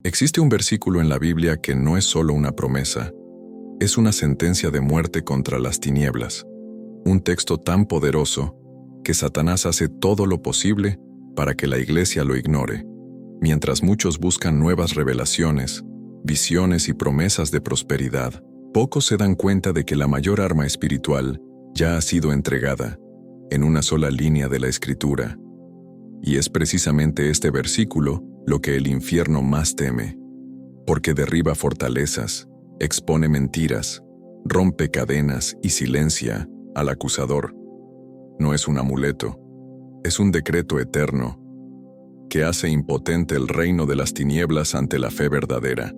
Existe un versículo en la Biblia que no es solo una promesa, es una sentencia de muerte contra las tinieblas. Un texto tan poderoso que Satanás hace todo lo posible para que la iglesia lo ignore, mientras muchos buscan nuevas revelaciones, visiones y promesas de prosperidad. Pocos se dan cuenta de que la mayor arma espiritual ya ha sido entregada en una sola línea de la Escritura. Y es precisamente este versículo lo que el infierno más teme, porque derriba fortalezas, expone mentiras, rompe cadenas y silencia al acusador. No es un amuleto, es un decreto eterno que hace impotente el reino de las tinieblas ante la fe verdadera.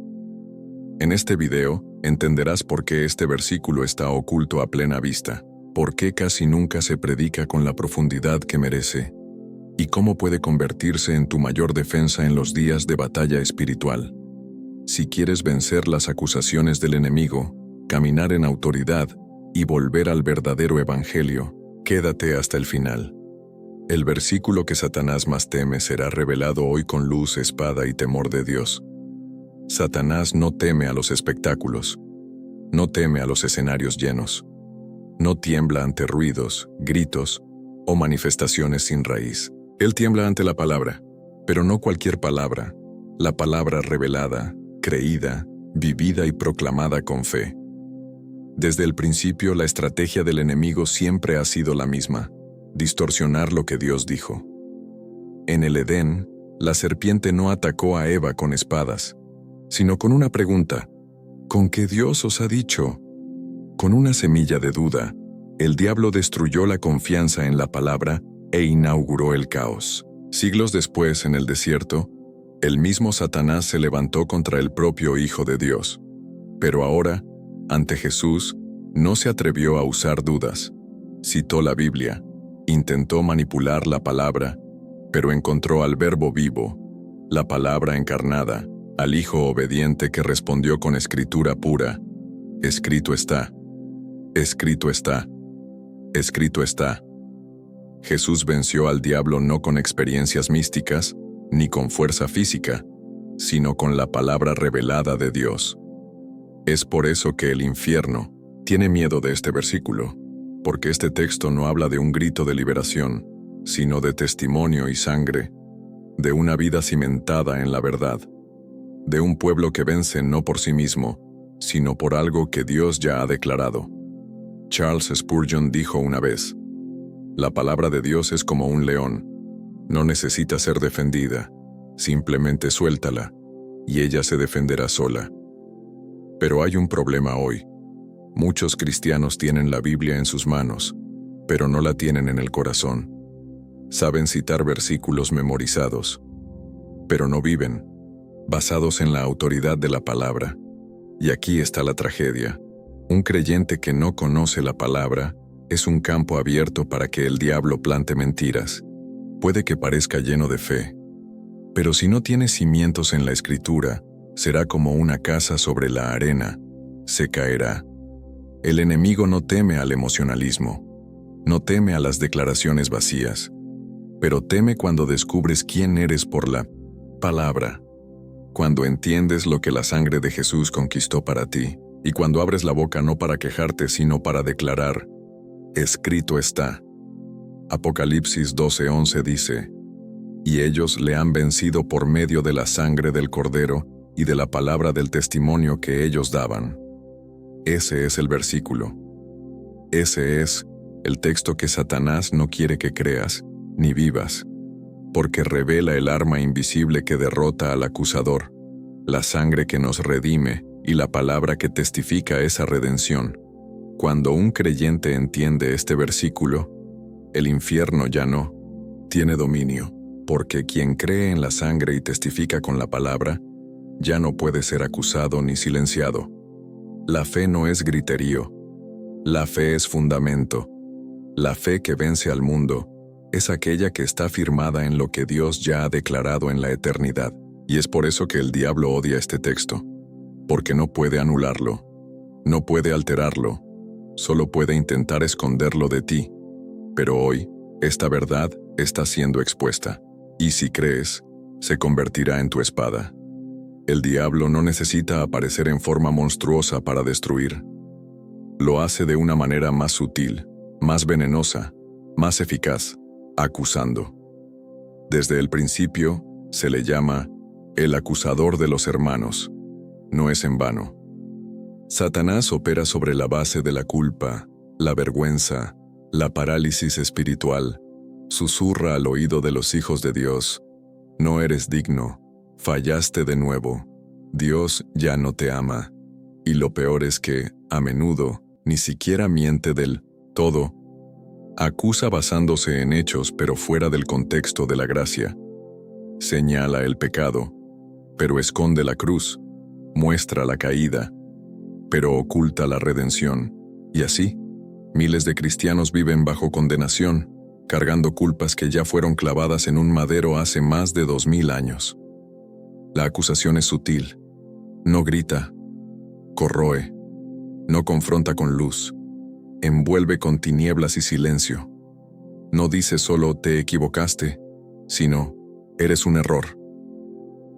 En este video entenderás por qué este versículo está oculto a plena vista, por qué casi nunca se predica con la profundidad que merece, y cómo puede convertirse en tu mayor defensa en los días de batalla espiritual. Si quieres vencer las acusaciones del enemigo, caminar en autoridad y volver al verdadero evangelio, quédate hasta el final. El versículo que Satanás más teme será revelado hoy con luz, espada y temor de Dios. Satanás no teme a los espectáculos, no teme a los escenarios llenos, no tiembla ante ruidos, gritos o manifestaciones sin raíz. Él tiembla ante la palabra, pero no cualquier palabra, la palabra revelada, creída, vivida y proclamada con fe. Desde el principio, la estrategia del enemigo siempre ha sido la misma: distorsionar lo que Dios dijo. En el Edén, la serpiente no atacó a Eva con espadas, sino con una pregunta: ¿con qué Dios os ha dicho? Con una semilla de duda, el diablo destruyó la confianza en la palabra e inauguró el caos. Siglos después, en el desierto, el mismo Satanás se levantó contra el propio Hijo de Dios. Pero ahora, ante Jesús, no se atrevió a usar dudas. Citó la Biblia, intentó manipular la palabra, pero encontró al Verbo vivo, la palabra encarnada, al Hijo obediente que respondió con escritura pura: escrito está, escrito está, escrito está. Jesús venció al diablo no con experiencias místicas, ni con fuerza física, sino con la palabra revelada de Dios. Es por eso que el infierno tiene miedo de este versículo, porque este texto no habla de un grito de liberación, sino de testimonio y sangre, de una vida cimentada en la verdad, de un pueblo que vence no por sí mismo, sino por algo que Dios ya ha declarado. Charles Spurgeon dijo una vez: la palabra de Dios es como un león, no necesita ser defendida, simplemente suéltala, y ella se defenderá sola. Pero hay un problema hoy. Muchos cristianos tienen la Biblia en sus manos, pero no la tienen en el corazón. Saben citar versículos memorizados, pero no viven, basados en la autoridad de la palabra. Y aquí está la tragedia. Un creyente que no conoce la palabra es un campo abierto para que el diablo plante mentiras. Puede que parezca lleno de fe, pero si no tiene cimientos en la Escritura, será como una casa sobre la arena, se caerá. El enemigo no teme al emocionalismo, no teme a las declaraciones vacías, pero teme cuando descubres quién eres por la palabra, cuando entiendes lo que la sangre de Jesús conquistó para ti, y cuando abres la boca no para quejarte, sino para declarar: escrito está. Apocalipsis 12:11 dice: y ellos le han vencido por medio de la sangre del Cordero y de la palabra del testimonio que ellos daban. Ese es el versículo. Ese es el texto que Satanás no quiere que creas ni vivas, porque revela el arma invisible que derrota al acusador, la sangre que nos redime y la palabra que testifica esa redención. Cuando un creyente entiende este versículo, el infierno ya no tiene dominio, porque quien cree en la sangre y testifica con la palabra, ya no puede ser acusado ni silenciado. La fe no es griterío, la fe es fundamento. La fe que vence al mundo es aquella que está firmada en lo que Dios ya ha declarado en la eternidad, y es por eso que el diablo odia este texto, porque no puede anularlo, no puede alterarlo, solo puede intentar esconderlo de ti. Pero hoy, esta verdad está siendo expuesta, y si crees, se convertirá en tu espada. El diablo no necesita aparecer en forma monstruosa para destruir. Lo hace de una manera más sutil, más venenosa, más eficaz, acusando. Desde el principio, se le llama el acusador de los hermanos. No es en vano. Satanás opera sobre la base de la culpa, la vergüenza, la parálisis espiritual. Susurra al oído de los hijos de Dios: no eres digno, fallaste de nuevo, Dios ya no te ama. Y lo peor es que, a menudo, ni siquiera miente del todo. Acusa basándose en hechos pero fuera del contexto de la gracia. Señala el pecado, pero esconde la cruz. Muestra la caída, pero oculta la redención. Y así, miles de cristianos viven bajo condenación, cargando culpas que ya fueron clavadas en un madero hace más de 2000 años. La acusación es sutil. No grita, corroe, no confronta con luz, envuelve con tinieblas y silencio. No dice solo te equivocaste, sino eres un error.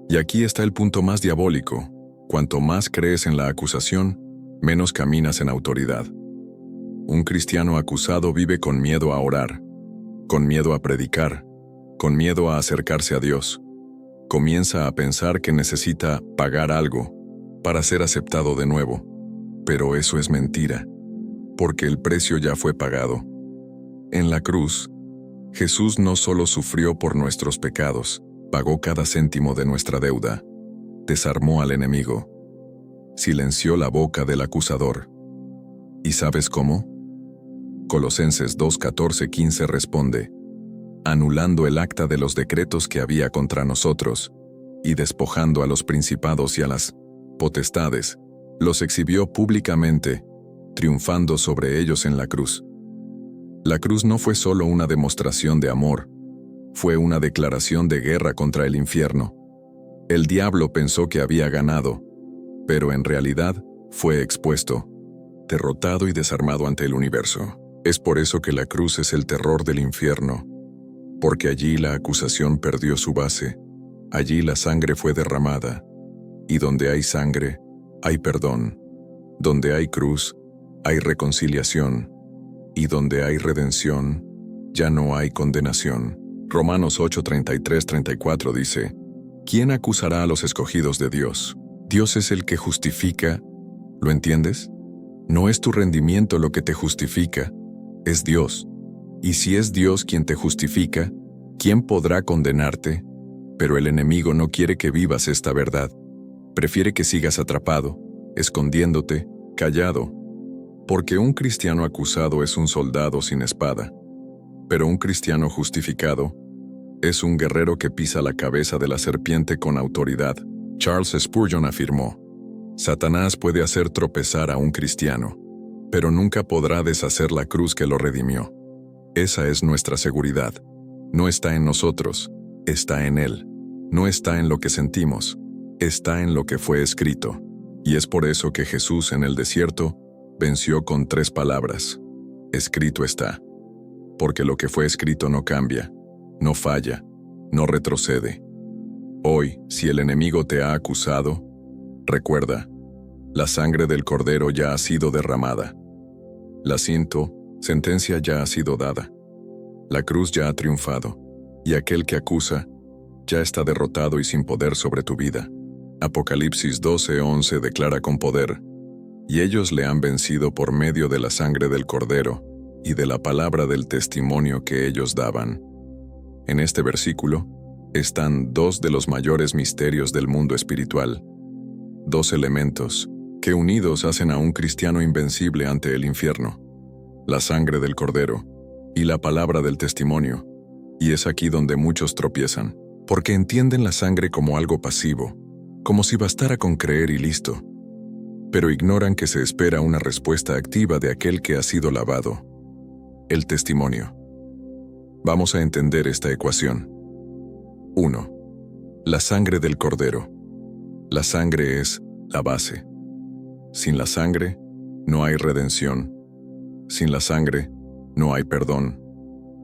Y aquí está el punto más diabólico. Cuanto más crees en la acusación, menos caminas en autoridad. Un cristiano acusado vive con miedo a orar, con miedo a predicar, con miedo a acercarse a Dios. Comienza a pensar que necesita pagar algo para ser aceptado de nuevo. Pero eso es mentira, porque el precio ya fue pagado. En la cruz, Jesús no solo sufrió por nuestros pecados, pagó cada céntimo de nuestra deuda, desarmó al enemigo, silenció la boca del acusador. ¿Y sabes cómo? Colosenses 2:14-15 responde: anulando el acta de los decretos que había contra nosotros, y despojando a los principados y a las potestades, los exhibió públicamente, triunfando sobre ellos en la cruz. La cruz no fue solo una demostración de amor, fue una declaración de guerra contra el infierno. El diablo pensó que había ganado, pero en realidad fue expuesto, derrotado y desarmado ante el universo. Es por eso que la cruz es el terror del infierno, porque allí la acusación perdió su base, allí la sangre fue derramada, y donde hay sangre, hay perdón, donde hay cruz, hay reconciliación, y donde hay redención, ya no hay condenación. Romanos 8:33-34 dice: ¿quién acusará a los escogidos de Dios? Dios es el que justifica. ¿Lo entiendes? No es tu rendimiento lo que te justifica, es Dios. Y si es Dios quien te justifica, ¿quién podrá condenarte? Pero el enemigo no quiere que vivas esta verdad. Prefiere que sigas atrapado, escondiéndote, callado. Porque un cristiano acusado es un soldado sin espada, pero un cristiano justificado es un guerrero que pisa la cabeza de la serpiente con autoridad. Charles Spurgeon afirmó: Satanás puede hacer tropezar a un cristiano, pero nunca podrá deshacer la cruz que lo redimió. Esa es nuestra seguridad. No está en nosotros, está en Él. No está en lo que sentimos, está en lo que fue escrito. Y es por eso que Jesús en el desierto venció con 3 palabras: escrito está. Porque lo que fue escrito no cambia, no falla, no retrocede. Hoy, si el enemigo te ha acusado, recuerda, la sangre del Cordero ya ha sido derramada. La sentencia ya ha sido dada. La cruz ya ha triunfado, y aquel que acusa ya está derrotado y sin poder sobre tu vida. Apocalipsis 12:11 declara con poder: y ellos le han vencido por medio de la sangre del Cordero y de la palabra del testimonio que ellos daban. En este versículo están 2 de los mayores misterios del mundo espiritual, 2 elementos que unidos hacen a un cristiano invencible ante el infierno: la sangre del Cordero y la palabra del testimonio. Y es aquí donde muchos tropiezan, porque entienden la sangre como algo pasivo, como si bastara con creer y listo, pero ignoran que se espera una respuesta activa de aquel que ha sido lavado: el testimonio. Vamos a entender esta ecuación. 1. La sangre del Cordero. La sangre es la base. Sin la sangre, no hay redención. Sin la sangre, no hay perdón.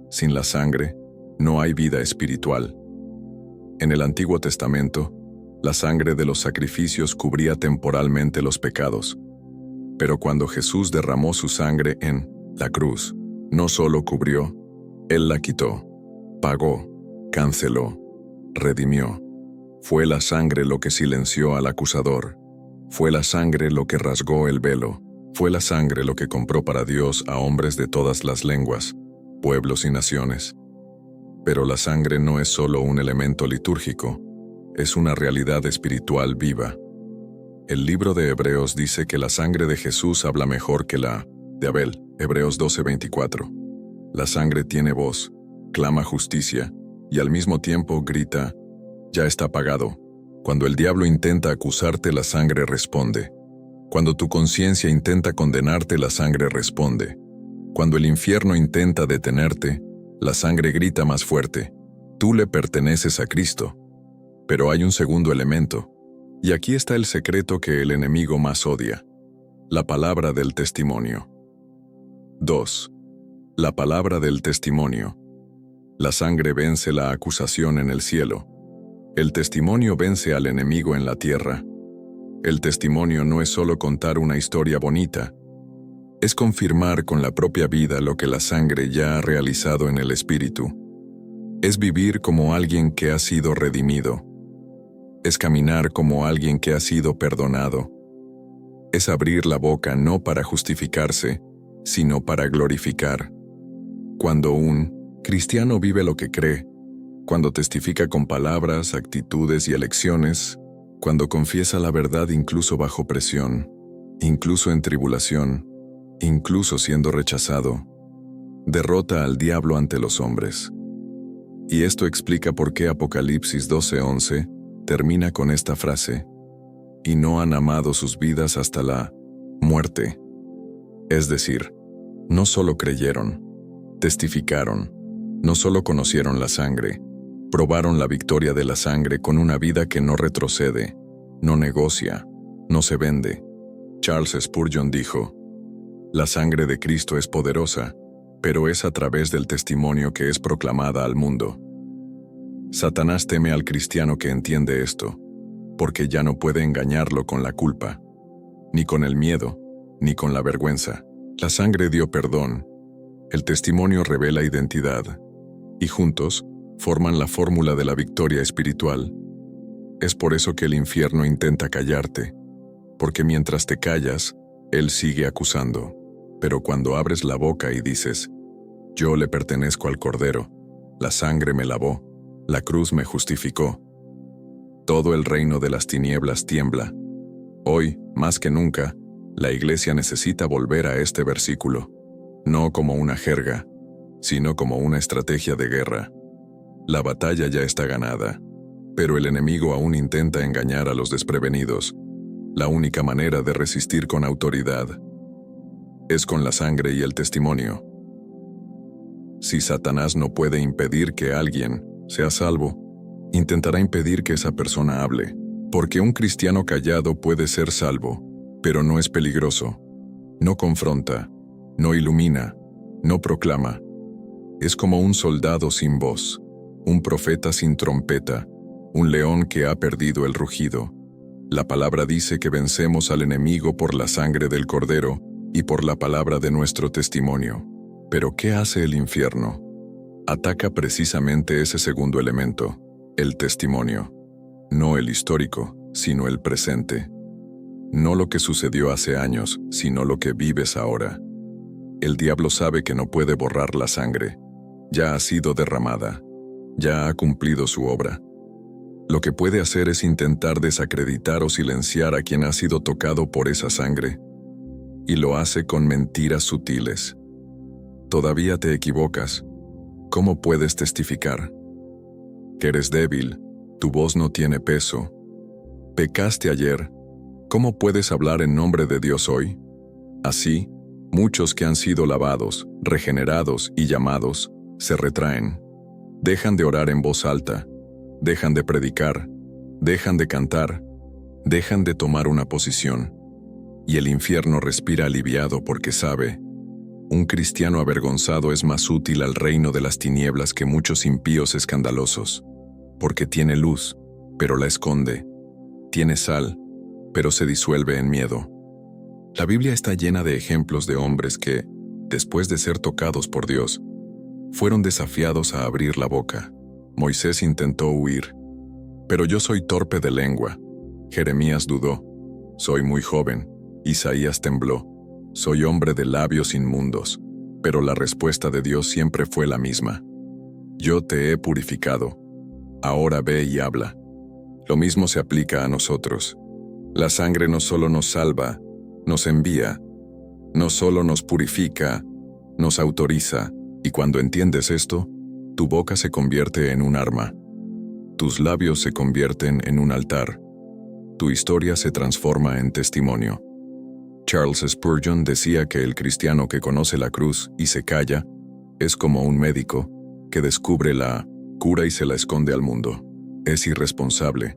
Sin la sangre, no hay vida espiritual. En el Antiguo Testamento, La sangre de los sacrificios cubría temporalmente los pecados. Pero cuando Jesús derramó su sangre en la cruz, no solo cubrió, Él la quitó, pagó, canceló, redimió. Fue la sangre lo que silenció al acusador. Fue la sangre lo que rasgó el velo. Fue la sangre lo que compró para Dios a hombres de todas las lenguas, pueblos y naciones. Pero la sangre no es solo un elemento litúrgico, es una realidad espiritual viva. El libro de Hebreos dice que la sangre de Jesús habla mejor que la de Abel, Hebreos 12:24. La sangre tiene voz, clama justicia, y al mismo tiempo grita, ya está pagado. Cuando el diablo intenta acusarte, la sangre responde. Cuando tu conciencia intenta condenarte, la sangre responde. Cuando el infierno intenta detenerte, la sangre grita más fuerte. Tú le perteneces a Cristo. Pero hay un segundo elemento, y aquí está el secreto que el enemigo más odia: la palabra del testimonio. 2. La palabra del testimonio. La sangre vence la acusación en el cielo. El testimonio vence al enemigo en la tierra. El testimonio no es solo contar una historia bonita, es confirmar con la propia vida lo que la sangre ya ha realizado en el espíritu. Es vivir como alguien que ha sido redimido. Es caminar como alguien que ha sido perdonado. Es abrir la boca no para justificarse, sino para glorificar. Cuando un cristiano vive lo que cree, cuando testifica con palabras, actitudes y elecciones, cuando confiesa la verdad incluso bajo presión, incluso en tribulación, incluso siendo rechazado, derrota al diablo ante los hombres. Y esto explica por qué Apocalipsis 12:11 termina con esta frase: y no han amado sus vidas hasta la muerte. Es decir, no solo creyeron, testificaron, no solo conocieron la sangre, probaron la victoria de la sangre con una vida que no retrocede, no negocia, no se vende. Charles Spurgeon dijo: la sangre de Cristo es poderosa, pero es a través del testimonio que es proclamada al mundo. Satanás teme al cristiano que entiende esto, porque ya no puede engañarlo con la culpa, ni con el miedo, ni con la vergüenza. La sangre dio perdón, el testimonio revela identidad, y juntos forman la fórmula de la victoria espiritual. Es por eso que el infierno intenta callarte, porque mientras te callas, él sigue acusando. Pero cuando abres la boca y dices: yo le pertenezco al Cordero, la sangre me lavó, la cruz me justificó, todo el reino de las tinieblas tiembla. Hoy, más que nunca, la Iglesia necesita volver a este versículo, no como una jerga, sino como una estrategia de guerra. La batalla ya está ganada, pero el enemigo aún intenta engañar a los desprevenidos. La única manera de resistir con autoridad es con la sangre y el testimonio. Si Satanás no puede impedir que alguien sea salvo, intentará impedir que esa persona hable, porque un cristiano callado puede ser salvo, pero no es peligroso. No confronta, no ilumina, no proclama. Es como un soldado sin voz, un profeta sin trompeta, un león que ha perdido el rugido. La palabra dice que vencemos al enemigo por la sangre del Cordero y por la palabra de nuestro testimonio. Pero ¿qué hace el infierno? Ataca precisamente ese segundo elemento, el testimonio. No el histórico, sino el presente. No lo que sucedió hace años, sino lo que vives ahora. El diablo sabe que no puede borrar la sangre. Ya ha sido derramada. Ya ha cumplido su obra. Lo que puede hacer es intentar desacreditar o silenciar a quien ha sido tocado por esa sangre. Y lo hace con mentiras sutiles. Todavía te equivocas. ¿Cómo puedes testificar? Que eres débil, tu voz no tiene peso. Pecaste ayer. ¿Cómo puedes hablar en nombre de Dios hoy? Así, muchos que han sido lavados, regenerados y llamados, se retraen. Dejan de orar en voz alta, dejan de predicar, dejan de cantar, dejan de tomar una posición. Y el infierno respira aliviado porque sabe: un cristiano avergonzado es más útil al reino de las tinieblas que muchos impíos escandalosos, porque tiene luz, pero la esconde, tiene sal, pero se disuelve en miedo. La Biblia está llena de ejemplos de hombres que, después de ser tocados por Dios, fueron desafiados a abrir la boca. Moisés intentó huir. Pero yo soy torpe de lengua. Jeremías dudó. Soy muy joven. Isaías tembló. Soy hombre de labios inmundos. Pero la respuesta de Dios siempre fue la misma. Yo te he purificado. Ahora ve y habla. Lo mismo se aplica a nosotros. La sangre no solo nos salva, nos envía, no solo nos purifica, nos autoriza, y cuando entiendes esto, tu boca se convierte en un arma. Tus labios se convierten en un altar. Tu historia se transforma en testimonio. Charles Spurgeon decía que el cristiano que conoce la cruz y se calla es como un médico que descubre la cura y se la esconde al mundo. Es irresponsable,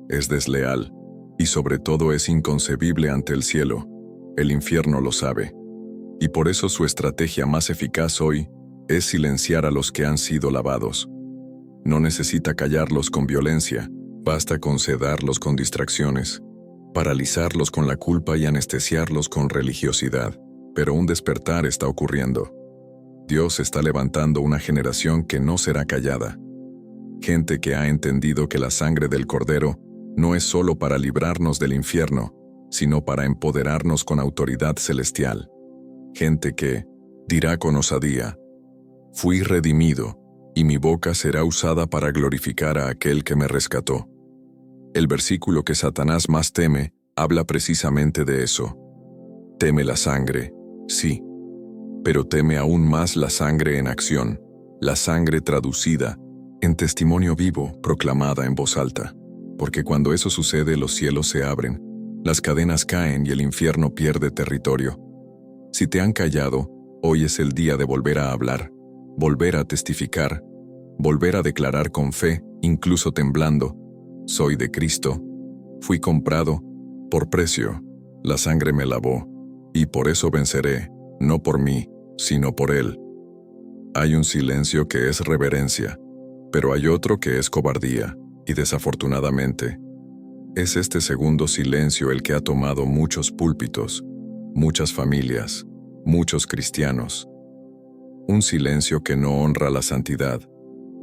es desleal y sobre todo es inconcebible ante el cielo. El infierno lo sabe. Y por eso su estrategia más eficaz hoy es silenciar a los que han sido lavados. No necesita callarlos con violencia, basta con sedarlos con distracciones, paralizarlos con la culpa y anestesiarlos con religiosidad. Pero un despertar está ocurriendo. Dios está levantando una generación que no será callada. Gente que ha entendido que la sangre del Cordero no es solo para librarnos del infierno, sino para empoderarnos con autoridad celestial. Gente que dirá con osadía: fui redimido, y mi boca será usada para glorificar a aquel que me rescató. El versículo que Satanás más teme habla precisamente de eso. Teme la sangre, sí, pero teme aún más la sangre en acción, la sangre traducida en testimonio vivo, proclamada en voz alta. Porque cuando eso sucede, los cielos se abren, las cadenas caen y el infierno pierde territorio. Si te han callado, hoy es el día de volver a hablar, volver a testificar, volver a declarar con fe, incluso temblando: soy de Cristo, fui comprado por precio, la sangre me lavó, y por eso venceré, no por mí, sino por Él. Hay un silencio que es reverencia, pero hay otro que es cobardía, y desafortunadamente, es este segundo silencio el que ha tomado muchos púlpitos, muchas familias, muchos cristianos. Un silencio que no honra la santidad,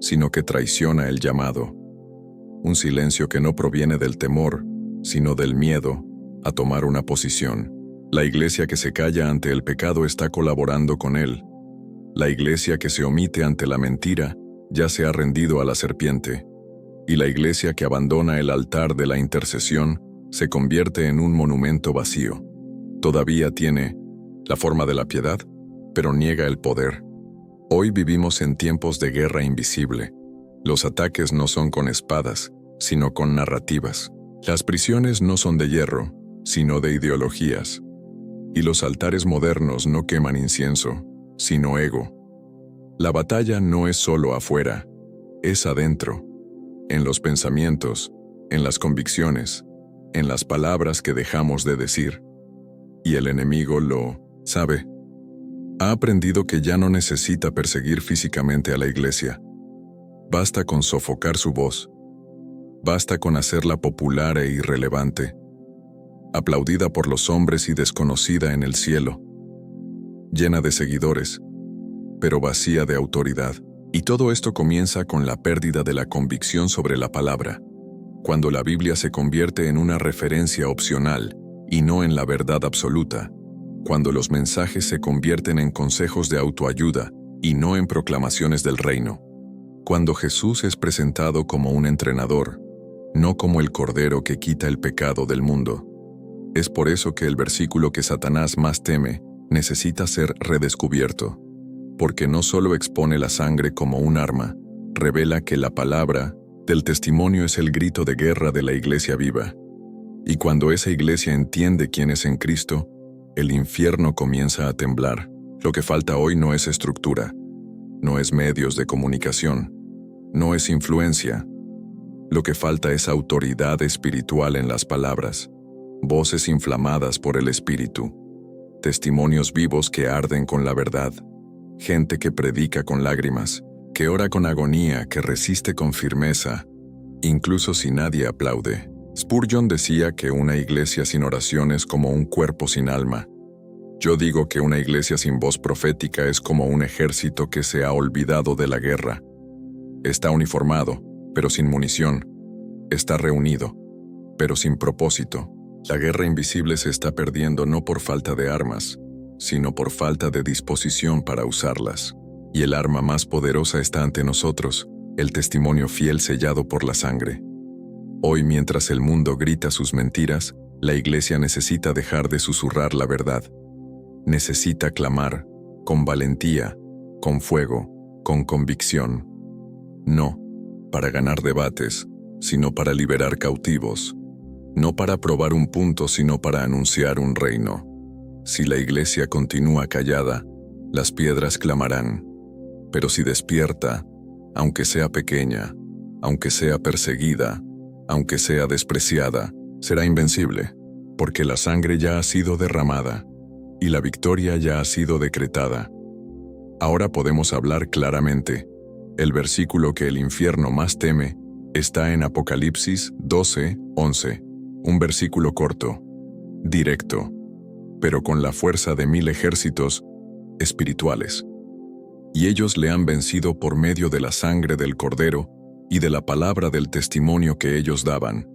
sino que traiciona el llamado. Un silencio que no proviene del temor, sino del miedo a tomar una posición. La iglesia que se calla ante el pecado está colaborando con él. La iglesia que se omite ante la mentira ya se ha rendido a la serpiente. Y la iglesia que abandona el altar de la intercesión se convierte en un monumento vacío. Todavía tiene la forma de la piedad, pero niega el poder. Hoy vivimos en tiempos de guerra invisible. Los ataques no son con espadas, sino con narrativas. Las prisiones no son de hierro, sino de ideologías. Y los altares modernos no queman incienso, sino ego. La batalla no es solo afuera, es adentro. En los pensamientos, en las convicciones, en las palabras que dejamos de decir. Y el enemigo lo sabe. Ha aprendido que ya no necesita perseguir físicamente a la iglesia. Basta con sofocar su voz. Basta con hacerla popular e irrelevante, aplaudida por los hombres y desconocida en el cielo, llena de seguidores, pero vacía de autoridad. Y todo esto comienza con la pérdida de la convicción sobre la palabra, cuando la Biblia se convierte en una referencia opcional y no en la verdad absoluta, cuando los mensajes se convierten en consejos de autoayuda y no en proclamaciones del reino, cuando Jesús es presentado como un entrenador, no como el Cordero que quita el pecado del mundo. Es por eso que el versículo que Satanás más teme necesita ser redescubierto. Porque no solo expone la sangre como un arma, revela que la palabra del testimonio es el grito de guerra de la iglesia viva. Y cuando esa iglesia entiende quién es en Cristo, el infierno comienza a temblar. Lo que falta hoy no es estructura, no es medios de comunicación, no es influencia. Lo que falta es autoridad espiritual en las palabras, voces inflamadas por el Espíritu, testimonios vivos que arden con la verdad. Gente que predica con lágrimas, que ora con agonía, que resiste con firmeza, incluso si nadie aplaude. Spurgeon decía que una iglesia sin oración es como un cuerpo sin alma. Yo digo que una iglesia sin voz profética es como un ejército que se ha olvidado de la guerra. Está uniformado, pero sin munición. Está reunido, pero sin propósito. La guerra invisible se está perdiendo no por falta de armas, sino por falta de disposición para usarlas. Y el arma más poderosa está ante nosotros, el testimonio fiel sellado por la sangre. Hoy, mientras el mundo grita sus mentiras, la iglesia necesita dejar de susurrar la verdad. Necesita clamar, con valentía, con fuego, con convicción. No para ganar debates, sino para liberar cautivos. No para probar un punto, sino para anunciar un reino. Si la iglesia continúa callada, las piedras clamarán. Pero si despierta, aunque sea pequeña, aunque sea perseguida, aunque sea despreciada, será invencible, porque la sangre ya ha sido derramada y la victoria ya ha sido decretada. Ahora podemos hablar claramente. El versículo que el infierno más teme está en Apocalipsis 12:11, un versículo corto, directo, pero con la fuerza de 1000 ejércitos espirituales. Y ellos le han vencido por medio de la sangre del Cordero y de la palabra del testimonio que ellos daban,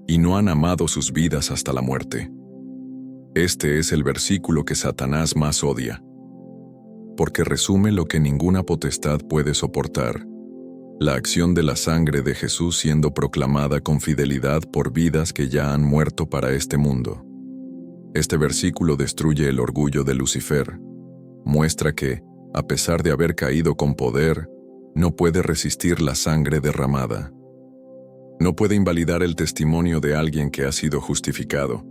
y no han amado sus vidas hasta la muerte. Este es el versículo que Satanás más odia, porque resume lo que ninguna potestad puede soportar: la acción de la sangre de Jesús siendo proclamada con fidelidad por vidas que ya han muerto para este mundo. Este versículo destruye el orgullo de Lucifer, muestra que, a pesar de haber caído con poder, no puede resistir la sangre derramada. No puede invalidar el testimonio de alguien que ha sido justificado,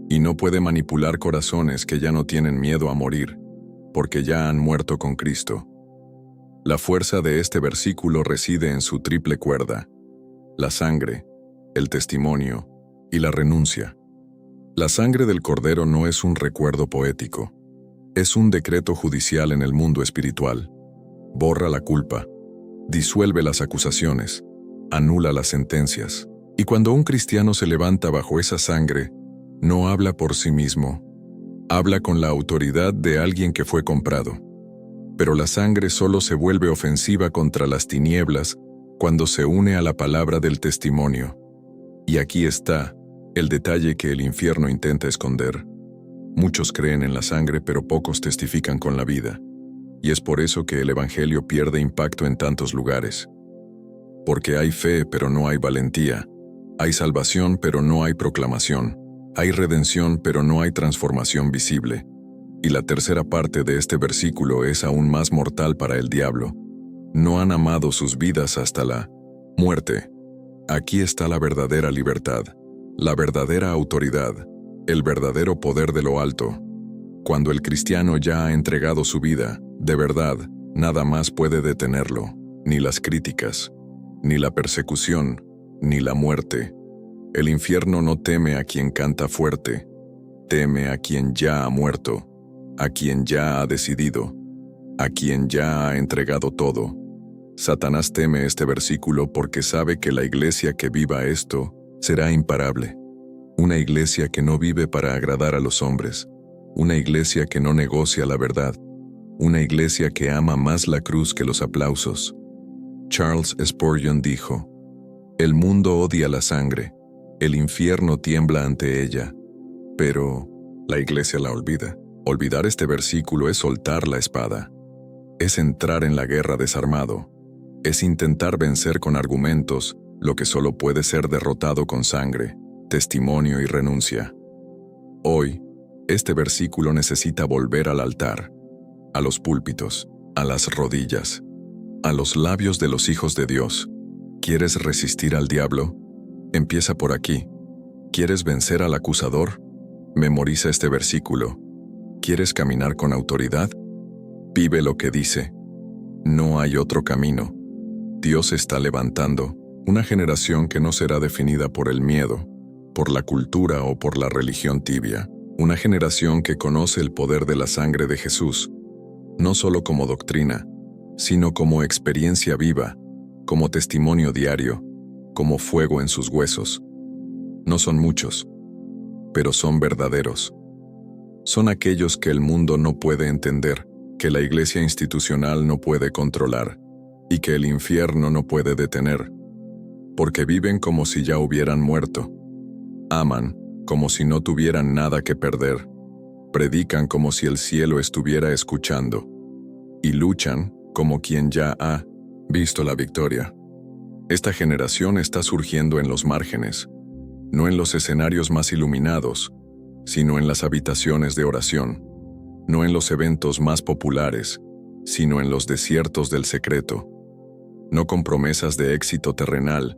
y no puede manipular corazones que ya no tienen miedo a morir, porque ya han muerto con Cristo. La fuerza de este versículo reside en su triple cuerda: la sangre, el testimonio y la renuncia. La sangre del Cordero no es un recuerdo poético, es un decreto judicial en el mundo espiritual. Borra la culpa, disuelve las acusaciones, anula las sentencias. Y cuando un cristiano se levanta bajo esa sangre, no habla por sí mismo, habla con la autoridad de alguien que fue comprado. Pero la sangre solo se vuelve ofensiva contra las tinieblas cuando se une a la palabra del testimonio. Y aquí está el detalle que el infierno intenta esconder. Muchos creen en la sangre, pero pocos testifican con la vida. Y es por eso que el evangelio pierde impacto en tantos lugares. Porque hay fe, pero no hay valentía. Hay salvación, pero no hay proclamación. Hay redención, pero no hay transformación visible. Y la tercera parte de este versículo es aún más mortal para el diablo. No han amado sus vidas hasta la muerte. Aquí está la verdadera libertad, la verdadera autoridad, el verdadero poder de lo alto. Cuando el cristiano ya ha entregado su vida, de verdad, nada más puede detenerlo, ni las críticas, ni la persecución, ni la muerte. El infierno no teme a quien canta fuerte, teme a quien ya ha muerto, a quien ya ha decidido, a quien ya ha entregado todo. Satanás teme este versículo porque sabe que la iglesia que viva esto será imparable. Una iglesia que no vive para agradar a los hombres, una iglesia que no negocia la verdad, una iglesia que ama más la cruz que los aplausos. Charles Spurgeon dijo: el mundo odia la sangre, el infierno tiembla ante ella, pero la iglesia la olvida. Olvidar este versículo es soltar la espada, es entrar en la guerra desarmado, es intentar vencer con argumentos lo que solo puede ser derrotado con sangre, testimonio y renuncia. Hoy, este versículo necesita volver al altar, a los púlpitos, a las rodillas, a los labios de los hijos de Dios. ¿Quieres resistir al diablo? Empieza por aquí. ¿Quieres vencer al acusador? Memoriza este versículo. ¿Quieres caminar con autoridad? Vive lo que dice. No hay otro camino. Dios está levantando una generación que no será definida por el miedo, por la cultura o por la religión tibia. Una generación que conoce el poder de la sangre de Jesús, no solo como doctrina, sino como experiencia viva, como testimonio diario, como fuego en sus huesos. No son muchos, pero son verdaderos. Son aquellos que el mundo no puede entender, que la iglesia institucional no puede controlar, y que el infierno no puede detener, porque viven como si ya hubieran muerto. Aman como si no tuvieran nada que perder. Predican como si el cielo estuviera escuchando. Y luchan como quien ya ha visto la victoria. Esta generación está surgiendo en los márgenes, no en los escenarios más iluminados, sino en las habitaciones de oración, no en los eventos más populares, sino en los desiertos del secreto, no con promesas de éxito terrenal,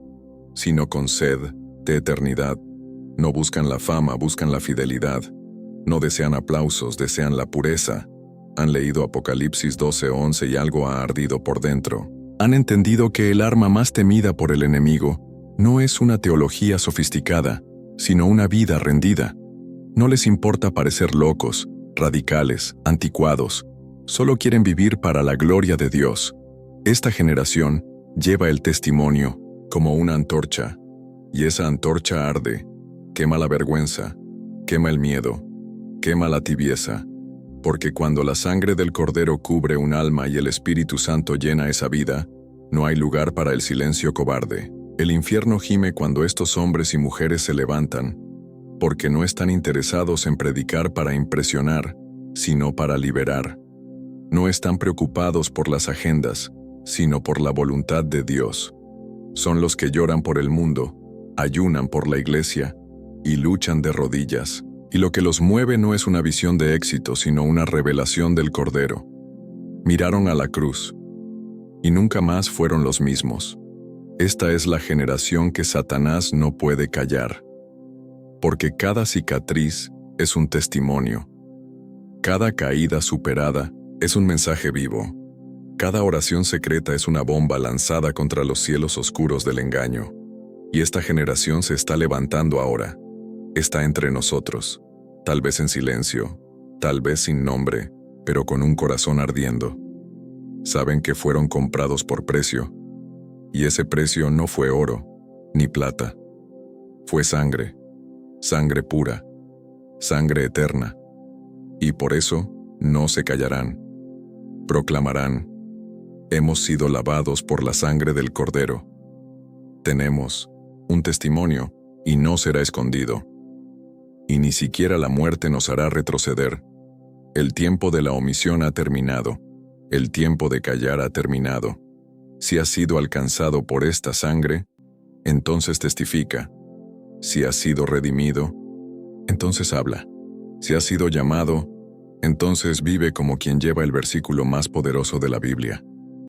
sino con sed de eternidad. No buscan la fama, buscan la fidelidad. No desean aplausos, desean la pureza. Han leído Apocalipsis 12:11 y algo ha ardido por dentro. Han entendido que el arma más temida por el enemigo no es una teología sofisticada, sino una vida rendida. No les importa parecer locos, radicales, anticuados. Solo quieren vivir para la gloria de Dios. Esta generación lleva el testimonio como una antorcha, y esa antorcha arde, quema la vergüenza, quema el miedo, quema la tibieza, porque cuando la sangre del Cordero cubre un alma y el Espíritu Santo llena esa vida, no hay lugar para el silencio cobarde. El infierno gime cuando estos hombres y mujeres se levantan, porque no están interesados en predicar para impresionar, sino para liberar. No están preocupados por las agendas, sino por la voluntad de Dios. Son los que lloran por el mundo, ayunan por la iglesia y luchan de rodillas. Y lo que los mueve no es una visión de éxito, sino una revelación del Cordero. Miraron a la cruz y nunca más fueron los mismos. Esta es la generación que Satanás no puede callar, porque cada cicatriz es un testimonio. Cada caída superada es un mensaje vivo. Cada oración secreta es una bomba lanzada contra los cielos oscuros del engaño. Y esta generación se está levantando ahora. Está entre nosotros, tal vez en silencio, tal vez sin nombre, pero con un corazón ardiendo. Saben que fueron comprados por precio, y ese precio no fue oro, ni plata. Fue sangre, sangre pura, sangre eterna. Y por eso no se callarán. Proclamarán: hemos sido lavados por la sangre del Cordero. Tenemos un testimonio, y no será escondido. Y ni siquiera la muerte nos hará retroceder. El tiempo de la omisión ha terminado. El tiempo de callar ha terminado. Si has sido alcanzado por esta sangre, entonces testifica. Si has sido redimido, entonces habla. Si has sido llamado, entonces vive como quien lleva el versículo más poderoso de la Biblia.